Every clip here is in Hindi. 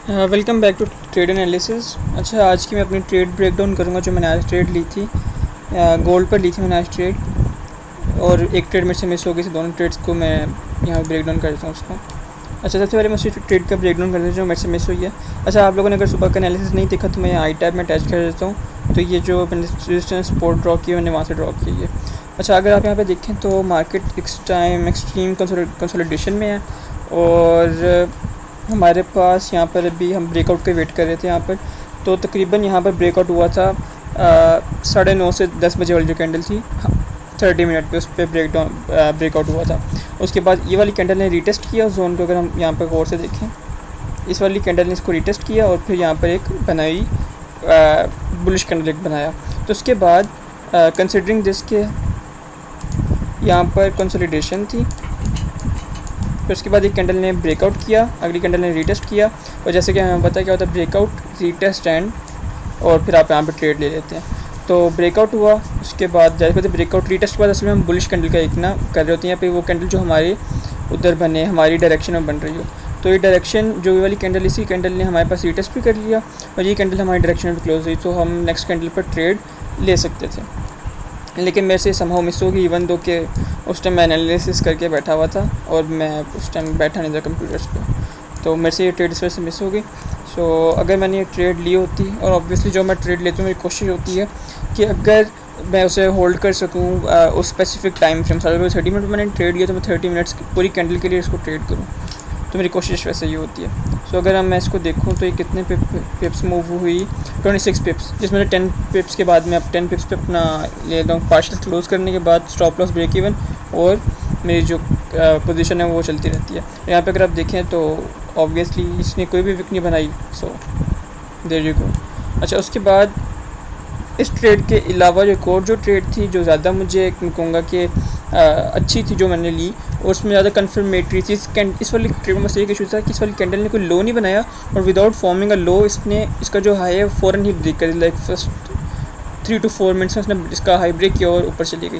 Welcome back to trade analysis. अच्छा, आज की मैं अपनी ट्रेड ब्रेक डाउन करूँगा जो मैंने आज ट्रेड ली थी। गोल्ड पर ली थी मैंने आज ट्रेड, और एक ट्रेड मेरे से मिस हो गई थी। दोनों ट्रेड्स को मैं यहाँ ब्रेक डाउन कर देता हूँ उसको। अच्छा, सबसे पहले मैं उसी ट्रेड का ब्रेक डाउन कर देता हूँ जो मेरे से मिस हुई है। अच्छा, आप लोगों ने अगर सुबह का एनालिसिस नहीं देखा तो मैं आई टैब में अटैच कर देता हूँ। तो ये जो मैंने रेजिस्टेंस सपोर्ट ड्रॉ किया मैंने वहाँ से ड्रॉ की है। अच्छा, अगर आप यहाँ पे देखें तो मार्केट इस टाइम एक्सट्रीम कंसोलिडेशन में है, और हमारे पास यहाँ पर अभी हम ब्रेकआउट का वेट कर रहे थे यहाँ पर। तो तकरीबन यहाँ पर ब्रेकआउट हुआ था 9:30 से 10 बजे वाली जो कैंडल थी, 30 मिनट पे उस पर ब्रेकआउट हुआ था। उसके बाद ये वाली कैंडल ने रिटेस्ट किया उस जोन को। अगर हम यहाँ पर गौर से देखें, इस वाली कैंडल ने इसको रिटेस्ट किया और फिर यहाँ पर एक बनाई बुलिश कैंडल एक बनाया। तो उसके बाद कंसिडरिंग दिस के यहाँ पर कंसोलिडेशन थी, फिर उसके बाद एक कैंडल ने ब्रेकआउट किया, अगली कैंडल ने रीटेस्ट किया। और जैसे कि हमें पता है क्या होता है ब्रेकआउट, रीटेस्ट एंड, और फिर आप यहाँ पर ट्रेड ले लेते हैं। तो ब्रेकआउट हुआ, उसके बाद जैसे कहते हैं ब्रेकआउट रीटेस्ट के बाद असल में हम बुलिश कैंडल का एक ना कर रहे होते हैं यहाँ पे। वो कैंडल जो हमारे उधर बने, हमारी डायरेक्शन में बन रही हो, तो ये डायरेक्शन जो ये वाली कैंडल, इसी कैंडल ने हमारे पास रीटेस्ट भी कर लिया और ये कैंडल हमारी डायरेक्शन में क्लोज हुई, तो हम नेक्स्ट कैंडल पर ट्रेड ले सकते थे। लेकिन मेरे से समहाउ मिस हो गई, इवन दो कि उस टाइम मैं एनालिसिस करके बैठा हुआ था और मैं उस टाइम बैठा नहीं था कंप्यूटर्स पे, तो मेरे से ये ट्रेड इस वजह से मिस हो गई। सो अगर मैंने ये ट्रेड ली होती, और ऑब्वियसली जो मैं ट्रेड लेता हूँ मेरी कोशिश होती है कि अगर मैं उसे होल्ड कर सकूँ उस स्पेसिफिक टाइम फ्रेम, अगर 30 मिनट मैंने ट्रेड लिया तो मैं 30 मिनट्स पूरी कैंडल के लिए इसको ट्रेड करूँ, तो मेरी कोशिश वैसे ही होती है। सो अगर मैं इसको देखूँ तो ये कितने पिप्स मूव हुई, 26 पिप्स, जिसमें से 10 पिप्स के बाद में अब 10 पिप्स पे अपना ले लेता हूँ पार्शल क्लोज करने के बाद स्टॉप लॉस ब्रेक इवन, और मेरी जो पोजीशन है वो चलती रहती है। यहाँ पे अगर आप देखें तो ऑब्वियसली इसने कोई भी विक नहीं बनाई, सो देयर यू गो। अच्छा, उसके बाद इस ट्रेड के अलावा एक और जो ट्रेड थी जो ज़्यादा मुझे कहूँगा कि अच्छी थी जो मैंने ली, और उसमें ज़्यादा कन्फर्मेटरी थी। इस वाली ट्रेड में बस एक इशू था कि इस वाली कैंडल ने कोई लो नहीं बनाया, और विदाउट फॉर्मिंग अ लो इसने इसका जो हाई है फ़ौरन ही ब्रेक कर, लाइक फर्स्ट 3 to 4 मिनट्स में इसने इसका हाई ब्रेक किया और ऊपर चली गई।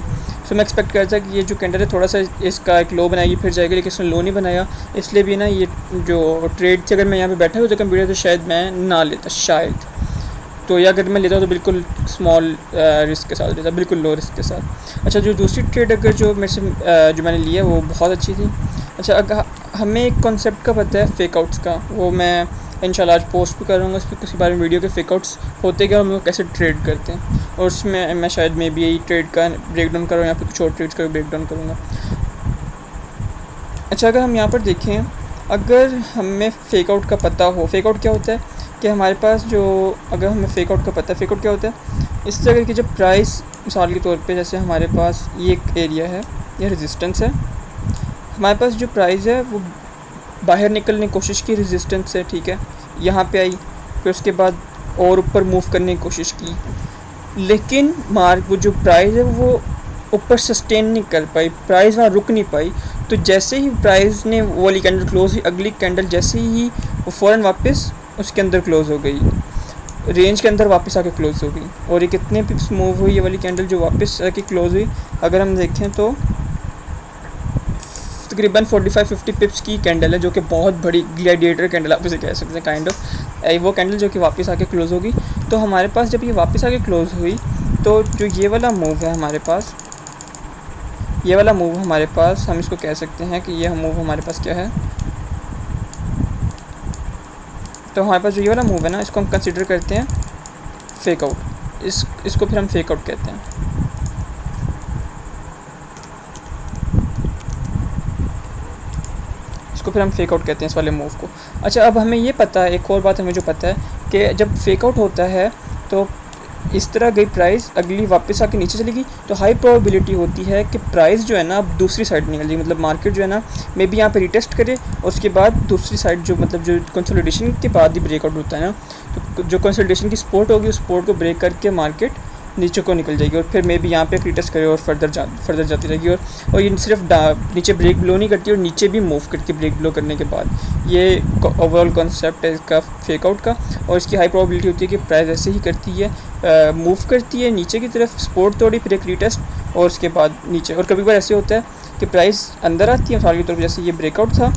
सो मैं एक्सपेक्ट कर रहा था कि ये जो कैंडल है थोड़ा सा इसका एक लो बनाएगी फिर जाएगी, लेकिन इसने लो नहीं बनाया। इसलिए भी ना ये जो ट्रेड थी, अगर मैं यहाँ पे बैठा होता कंप्यूटर तो शायद मैं ना लेता, शायद। तो या अगर मैं लेता हूँ तो बिल्कुल स्मॉल रिस्क के साथ लेता, बिल्कुल लो रिस्क के साथ। अच्छा, जो दूसरी ट्रेड अगर जो मेरे से जो मैंने लिया वो बहुत अच्छी थी। अच्छा, अगर हमें एक कॉन्सेप्ट का पता है फेकआउट्स का, वो मैं इंशाल्लाह आज पोस्ट भी करूँगा उस पर किसी बारे में वीडियो के फेकआउट्स होते क्या, हम लोग कैसे ट्रेड करते हैं, और उसमें मैं शायद मे भी यही ट्रेड का ब्रेक डाउन करूँ या फिर कुछ और ट्रेड्स का ब्रेक डाउन करूँगा। अच्छा, अगर हम यहाँ पर देखें, अगर हमें फ़ेकआउट का पता हो, फ़ेकआउट क्या होता है कि हमारे पास जो, अगर हमें फ़ेकआउट का पता है, फ़ेकआउट क्या होता है, इस जगह की जब प्राइस मिसाल के तौर पे जैसे हमारे पास ये एक एरिया है, ये रेजिस्टेंस है, हमारे पास जो प्राइस है वो बाहर निकलने की कोशिश की रेजिस्टेंस से, ठीक है, यहाँ पे आई, फिर उसके बाद और ऊपर मूव करने की कोशिश की, लेकिन वो जो प्राइस है वो ऊपर सस्टेन नहीं कर पाई, प्राइस वहाँ रुक नहीं पाई। तो जैसे ही प्राइस ने वो वाली कैंडल क्लोज हुई, अगली कैंडल जैसे ही वो फ़ौरन वापस उसके अंदर क्लोज हो गई, रेंज के अंदर वापस आके क्लोज हो गई। और ये कितने पिप्स मूव हुई ये वाली कैंडल जो वापस आके क्लोज हुई, अगर हम देखें तो तकरीबन 45-50 पिप्स की कैंडल है, जो कि बहुत बड़ी ग्लैडिएटर कैंडल आप इसे कह सकते हैं काइंड ऑफ। वो कैंडल जो कि वापस आके क्लोज होगी। तो हमारे पास जब ये वापस आके क्लोज हुई, तो जो ये वाला मूव है हमारे पास, ये वाला मूव हमारे पास, हम इसको कह सकते हैं कि ये मूव हमारे पास क्या है, तो हमारे पास जो ये वाला मूव है ना, इसको हम कंसिडर करते हैं फेकआउट। इसको फिर हम फेकआउट कहते हैं। इसको फिर हम फेकआउट कहते हैं इस वाले मूव को। अच्छा, अब हमें ये पता है, एक और बात हमें जो पता है कि जब फेकआउट होता है तो इस तरह गई प्राइस, अगली वापस आके नीचे चली गई, तो हाई प्रोबेबिलिटी होती है कि प्राइस जो है ना अब दूसरी साइड निकल जाएगी, मतलब मार्केट जो है ना मे बी यहाँ पे रिटेस्ट करे और उसके बाद दूसरी साइड जो, मतलब जो कंसोलिडेशन के बाद ही ब्रेकआउट होता है ना, तो जो कंसोलिडेशन की सपोर्ट होगी उस सपोर्ट को ब्रेक करके मार्केट नीचे को निकल जाएगी, और फिर मे बी यहाँ पे रिटेस्ट करे और फर्दर जाती रहेगी। और ये सिर्फ नीचे ब्रेक ब्लो नहीं करती और नीचे भी मूव करती है ब्रेक ब्लो करने के बाद। ये ओवरऑल कॉन्सेप्ट है इसका फेकआउट का, और इसकी हाई प्रोबेबिलिटी होती है कि प्राइस ऐसे ही करती है, मूव करती है नीचे की तरफ, सपोर्ट तोड़ी, फिर एक रीटेस्ट और उसके बाद नीचे। और कभी बार ऐसे होता है कि प्राइस अंदर आती है, मिसाल के तौर पर जैसे ये ब्रेकआउट था,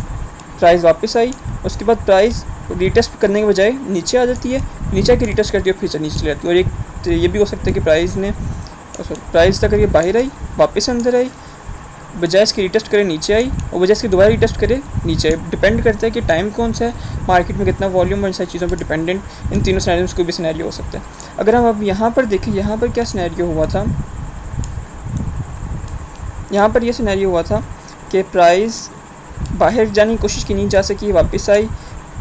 प्राइस वापस आई, उसके बाद प्राइस रीटेस्ट करने के बजाय नीचे आ जाती है, नीचे आके रीटेस्ट करती है, फिर से नीचे चली जाती है। और एक तो ये भी हो सकता है कि प्राइस तक करके बाहर आई, वापस अंदर आई, बजाय इसके रीटेस्ट करे नीचे आई, और बजाय इसके दोबारा रीटेस्ट करे नीचे आई। डिपेंड करता है कि टाइम कौन सा है, मार्केट में कितना वॉल्यूम, और इन सारी चीज़ों पर डिपेंडेंट इन तीनों सिनेरियोस को भी सिनेरियो हो सकता है। अगर हम अब यहाँ पर देखें, यहाँ पर क्या सिनेरियो हुआ था, यहाँ पर ये सिनेरियो हुआ था कि प्राइस बाहर जाने की कोशिश की, नहीं जा सकी, वापस आई,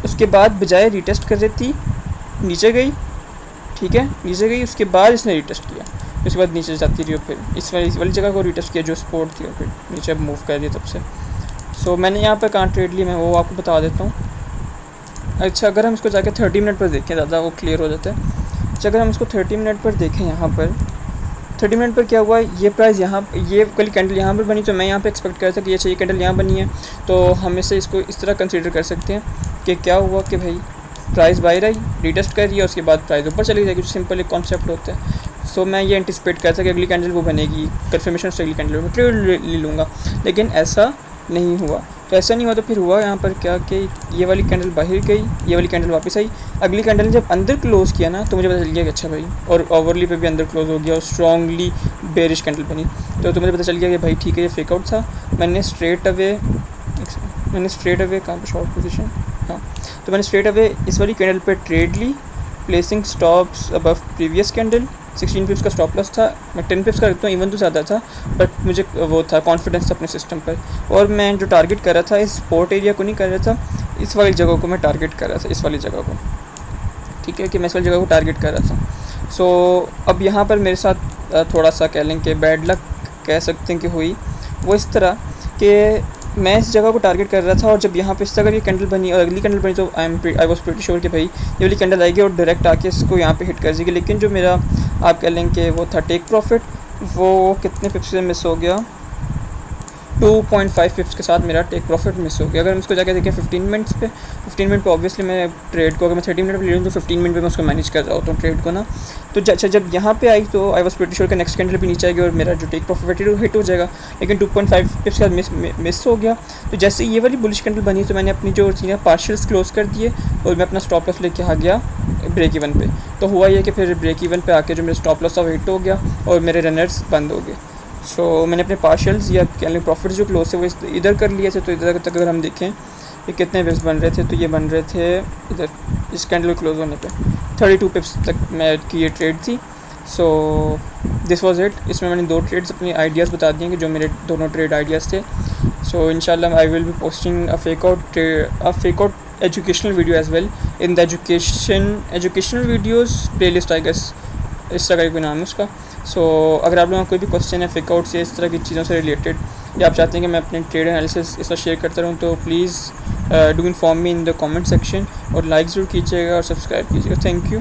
उसके बाद बजाय रीटेस्ट कर रही थी नीचे गई, ठीक है, नीचे गई, उसके बाद इसने रीटेस्ट किया, उसके बाद नीचे जाती रही, और फिर इस वाली जगह को रीटेस्ट किया जो सपोर्ट थी, और फिर नीचे अब मूव कर दिया तब से। सो मैंने यहाँ पर कहाँ ट्रेड ली, मैं वो आपको बता देता हूँ। अच्छा, अगर हम इसको जाके 30 मिनट पर देखें, ज़्यादा वो क्लियर हो जाता है। अच्छा, अगर हम इसको 30 मिनट पर देखें, यहाँ पर 30 मिनट पर क्या हुआ, ये प्राइस यहाँ, ये वाली कैंडल यहाँ पर बनी, तो मैं यहाँ पे एक्सपेक्ट कर रहा था कि अच्छा ये कैंडल यहाँ बनी है, तो हम इसे इसको इस तरह कंसीडर कर सकते हैं कि क्या हुआ कि भाई प्राइस बाहर आई, रीटेस्ट कर रही है, उसके बाद प्राइस ऊपर चली जाएगी, जो सिंपल एक कॉन्सेप्ट होता है। सो मैं ये एंटिसिपेट कर था कि अगली कैंडल वो बनेगी, कन्फर्मेशन से अगली कैंडल में ट्रेड ले लूँगा, लेकिन ऐसा नहीं हुआ। तो ऐसा नहीं हुआ तो फिर हुआ यहाँ पर क्या कि ये वाली कैंडल बाहर गई, ये वाली कैंडल वापस आई, अगली कैंडल ने जब अंदर क्लोज़ किया ना, तो मुझे पता चल गया कि अच्छा भाई, और ओवरली पे भी अंदर क्लोज हो गया, और स्ट्रॉन्गली बेरिश कैंडल बनी, तो मुझे पता चल गया कि भाई ठीक है, ये फेकआउट था। मैंने स्ट्रेट अवे कहाँ पर शॉर्ट पोजीशन, हाँ, तो मैंने स्ट्रेट अवे इस वाली कैंडल पे ट्रेड ली, placing stops above previous candle. 16 pips का स्टॉप लॉस था, मैं 10 पिप्स का रखता हूँ, इवन तो ज़्यादा था, बट मुझे वो था, कॉन्फिडेंस था अपने सिस्टम पर। और मैं जो टारगेट कर रहा था, इस सपोर्ट एरिया को नहीं कर रहा था, इस वाली जगह को मैं टारगेट कर रहा था, इस वाली जगह को, ठीक है, कि मैं इस वाली जगह को टारगेट कर रहा था। सो अब यहाँ पर मेरे साथ थोड़ा सा कह लें कि बैड लक कह सकते हैं कि हुई, वो इस तरह कि मैं इस जगह को टारगेट कर रहा था, और जब यहाँ पे इस तरह की कैंडल बनी और अगली कैंडल बनी, तो आई वॉज प्रीटी श्योर कि भाई ये वाली कैंडल आएगी और डायरेक्ट आके इसको यहाँ पे हिट कर देगी। लेकिन जो मेरा आप कह लें कि वो था टेक प्रॉफिट, वो कितने पिप्स से मिस हो गया, 2.5 पिप्स के साथ मेरा टेक प्रॉफिट मिस हो गया। अगर हम इसको जाकर देखें 15 मिनट पे ऑब्वियसली मैं ट्रेड को, अगर मैं 30 मिनट पे ले लूँ तो 15 मिनट पे मैं उसको मैनेज कर रहा होता हूँ ट्रेड को ना। तो अच्छा, जब यहाँ पे आई तो आई वॉज प्रीटी श्योर कि नेक्स्ट कैंडल भी नीचे आएगी और मेरा जो टेक प्रॉफिट हिट हो जाएगा, लेकिन 2.5 पिप्स के साथ मिस हो गया। तो जैसे ये वाली बुलिश कैंडल बनी, तो मैंने अपनी जो चीज़ें पार्शियल्स क्लोज कर दिए, और मैं अपना स्टॉप लॉस लेके आ गया ब्रेक इवन पे। तो हुआ ये कि फिर ब्रेक इवन पे आके जो मेरा स्टॉप लॉस था वो हिट हो गया, और मेरे रनर्स बंद हो गए। सो मैंने अपने पार्शल्स या कह लें प्रॉफिट जो क्लोज थे वो इधर कर लिए थे। तो इधर तक अगर हम देखें ये कितने पिप्स बन रहे थे, तो ये बन रहे थे इधर इस कैंडल क्लोज होने पे 32 पिप्स तक मैं की ये ट्रेड थी। So this was it. इसमें मैंने 2 ट्रेड्स अपनी आइडियाज़ बता दिए कि जो मेरे दोनों ट्रेड आइडियाज़ थे। सो इंशाल्लाह I will be posting a fake out educational video as well in the educational videos playlist, I guess इस तरह का कोई नाम है उसका। सो अगर आप लोगों का कोई भी क्वेश्चन है फेकआउट से, इस तरह की चीज़ों से रिलेटेड, या आप चाहते हैं कि मैं अपने ट्रेड एनालिसिस इसका शेयर करता रहूँ, तो please do inform me in the comment section, और लाइक ज़रूर कीजिएगा और सब्सक्राइब कीजिएगा। Thank you.